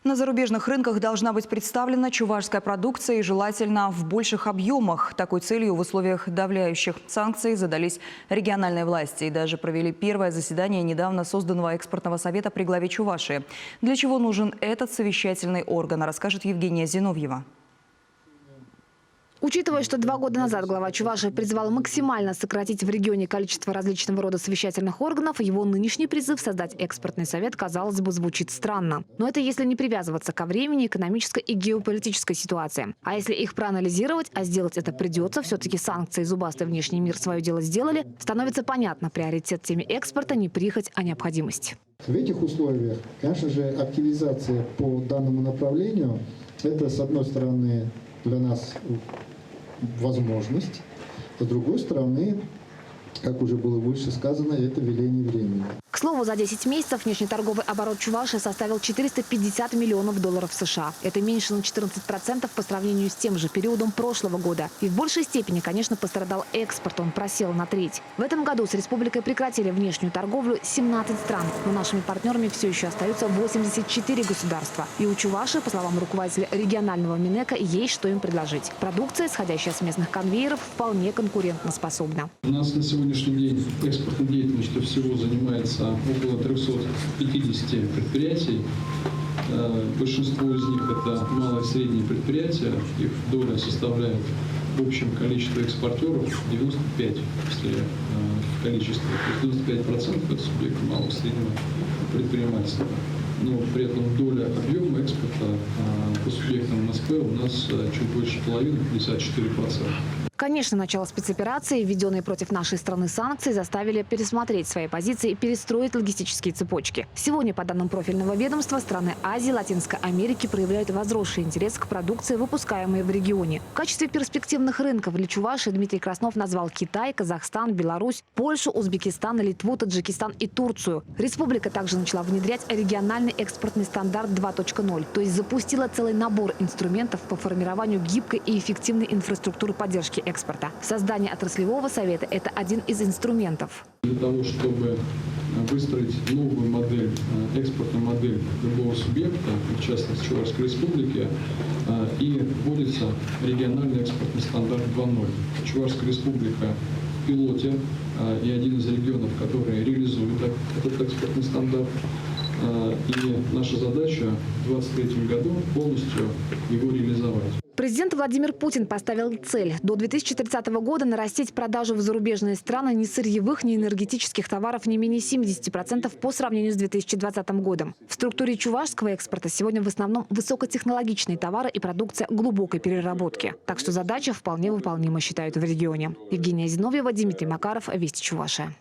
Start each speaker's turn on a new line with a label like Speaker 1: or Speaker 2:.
Speaker 1: На зарубежных рынках должна быть представлена чувашская продукция и желательно в больших объемах. Такой целью в условиях давляющих санкций задались региональные власти и даже провели первое заседание недавно созданного экспортного совета при главе Чувашии. Для чего нужен этот совещательный орган, расскажет Евгения Зиновьева.
Speaker 2: Учитывая, что 2 года назад глава Чувашии призвал максимально сократить в регионе количество различного рода совещательных органов, его нынешний призыв создать экспортный совет, казалось бы, звучит странно. Но это если не привязываться ко времени, экономической и геополитической ситуации. А если их проанализировать, а сделать это придется, все-таки санкции и зубастый внешний мир свое дело сделали, становится понятно, приоритет теме экспорта не прихоть, а необходимость.
Speaker 3: В этих условиях, конечно же, активизация по данному направлению – это, с одной стороны, для нас возможность, с другой стороны, как уже было выше сказано, это веление времени.
Speaker 2: К слову, за 10 месяцев внешнеторговый оборот Чувашии составил 450 миллионов долларов США. Это меньше на 14% по сравнению с тем же периодом прошлого года. И в большей степени, конечно, пострадал экспорт, он просел на треть. В этом году с республикой прекратили внешнюю торговлю 17 стран, но нашими партнерами все еще остаются 84 государства. И у Чувашии, по словам руководителя регионального Минэка, есть что им предложить. Продукция, исходящая с местных конвейеров, вполне конкурентоспособна.
Speaker 4: У нас на сегодняшний день экспортной деятельностью всего занимается около 350 предприятий. Большинство из них это малые и средние предприятия. Их доля составляет в общем количестве экспортеров 95%, если в количестве. 95% это субъекты малого и среднего предпринимательства. Но при этом доля объема экспорта по субъектам МСП у нас чуть больше половины, 54%.
Speaker 2: Конечно, начало спецоперации, введенные против нашей страны санкции, заставили пересмотреть свои позиции и перестроить логистические цепочки. Сегодня, по данным профильного ведомства, страны Азии и Латинской Америки проявляют возросший интерес к продукции, выпускаемой в регионе. В качестве перспективных рынков для Чувашии Дмитрий Краснов назвал Китай, Казахстан, Беларусь, Польшу, Узбекистан, Литву, Таджикистан и Турцию. Республика также начала внедрять региональный экспортный стандарт 2.0, то есть запустила целый набор инструментов по формированию гибкой и эффективной инфраструктуры поддержки экспорта. Создание отраслевого совета – это один из инструментов.
Speaker 4: Для того, чтобы выстроить новую модель, экспортную модель любого субъекта, в частности Чувашской республики, и вводится региональный экспортный стандарт 2.0. Чувашская республика в пилоте и один из регионов, который реализует этот экспортный стандарт. И наша задача в 2023 году полностью его реализовать.
Speaker 2: Президент Владимир Путин поставил цель до 2030 года нарастить продажу в зарубежные страны ни сырьевых, ни энергетических товаров не менее 70% по сравнению с 2020 годом. В структуре чувашского экспорта сегодня в основном высокотехнологичные товары и продукция глубокой переработки. Так что задача вполне выполнима, считают в регионе. Евгения Зиновьева, Дмитрий Макаров, Вести Чувашия.